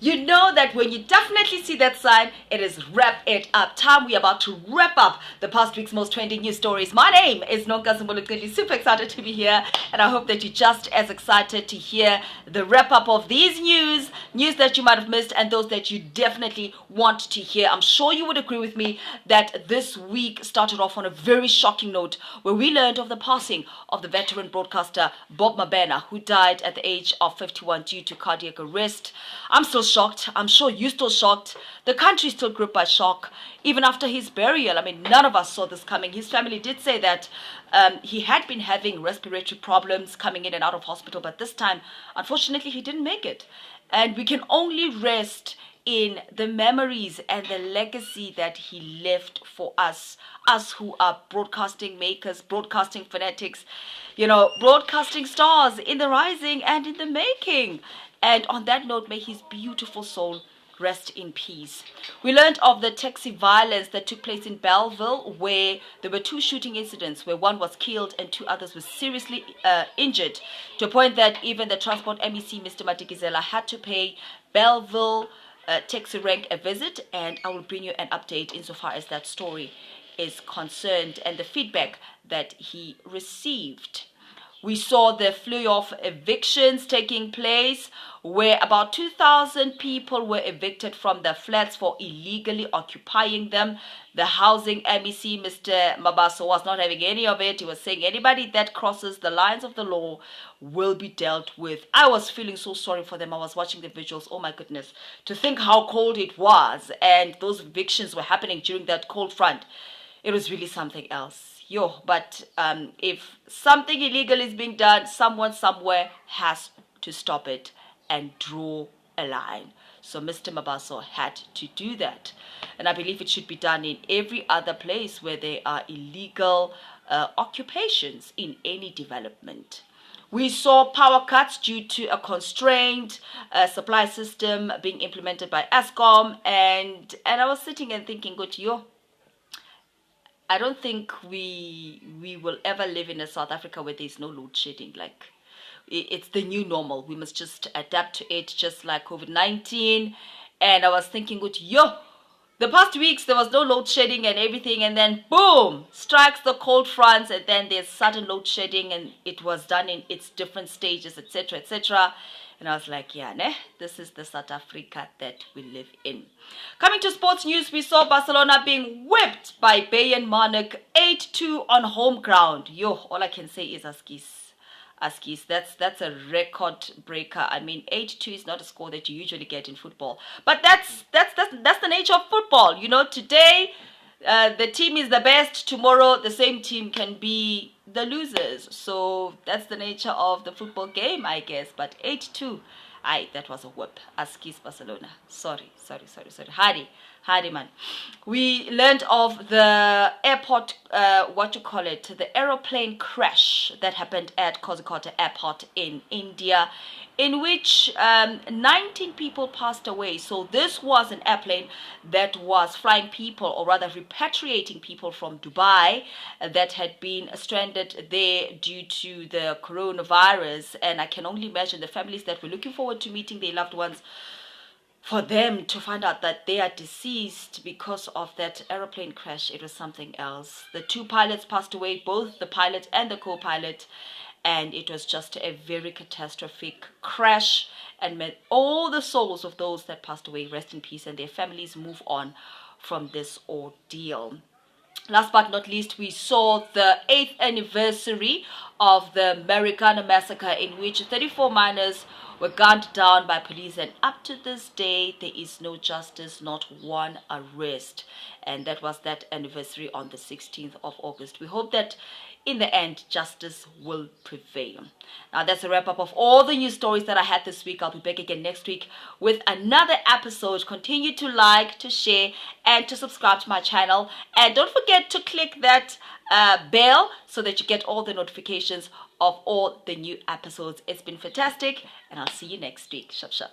You know that when you definitely see that sign, it is wrap it up time. We're about to wrap up the past week's most trending news stories. My name is Nonka Zimbolukundi. Super excited to be here, and I hope that you're just as excited to hear the wrap up of these news that you might have missed and those that you definitely want to hear. I'm sure you would agree with me that this week started off on a very shocking note where we learned of the passing of the veteran broadcaster Bob Mabena, who died at the age of 51 due to cardiac arrest. I'm still shocked. I'm sure you're still shocked. The country is still gripped by shock. Even after his burial, I mean, none of us saw this coming. His family did say that he had been having respiratory problems coming in and out of hospital, but this time, unfortunately, he didn't make it. And we can only rest in the memories and the legacy that he left for us who are broadcasting makers, broadcasting fanatics, broadcasting stars in the rising and in the making. And on that note, may his beautiful soul rest in peace. We learned of the taxi violence that took place in Belleville, where there were two shooting incidents where one was killed and two others were seriously injured, to a point that even the transport MEC, Mr. Matikizela, had to pay Belleville taxi rank a visit, and I will bring you an update insofar as that story is concerned and the feedback that he received. We saw the flurry of evictions taking place, where about 2,000 people were evicted from their flats for illegally occupying them. The housing MEC, Mr. Mabaso, was not having any of it. He was saying anybody that crosses the lines of the law will be dealt with. I was feeling so sorry for them. I was watching the visuals. Oh my goodness. To think how cold it was, and those evictions were happening during that cold front. It was really something else. But if something illegal is being done, someone somewhere has to stop it and draw a line. So Mr. Mabaso had to do that. And I believe it should be done in every other place where there are illegal occupations in any development. We saw power cuts due to a constrained supply system being implemented by Eskom. And I was sitting and thinking, I don't think we will ever live in a South Africa where there's no load shedding. Like, it's the new normal. We must just adapt to it, just like COVID-19. And I was thinking, the past weeks there was no load shedding and everything, and then boom, strikes the cold fronts, and then there's sudden load shedding, and it was done in its different stages, etc., etc. And I was like, this is the South Africa that we live in. Coming to sports news, we saw Barcelona being whipped by Bayern Munich 8-2 on home ground. All I can say is Askies. That's a record breaker. I mean, 8-2 is not a score that you usually get in football. But that's the nature of football. Today the team is the best. Tomorrow the same team can be the losers. So that's the nature of the football game, I guess. But 8-2, that was a whip. Askies Barcelona. Sorry. Hardy man. We learned of the airport, the aeroplane crash that happened at Kozhikode Airport in India, in which 19 people passed away. So this was an airplane that was flying people, or rather repatriating people from Dubai that had been stranded there due to the coronavirus. And I can only imagine the families that were looking forward to meeting their loved ones, for them to find out that they are deceased because of that aeroplane crash. It was something else. The two pilots passed away, both the pilot and the co-pilot, and it was just a very catastrophic crash. And may all the souls of those that passed away rest in peace, and their families move on from this ordeal. Last but not least, we saw the 8th anniversary of the Marikana massacre, in which 34 miners were gunned down by police, and up to this day there is no justice, not one arrest. And that was that anniversary on the 16th of August. We hope that in the end justice will prevail. Now that's a wrap up of all the news stories that I had this week. I'll be back again next week with another episode. Continue to like, to share, and to subscribe to my channel, and don't forget to click that bell so that you get all the notifications of all the new episodes. It's been fantastic, and I'll see you next week. Shap shap.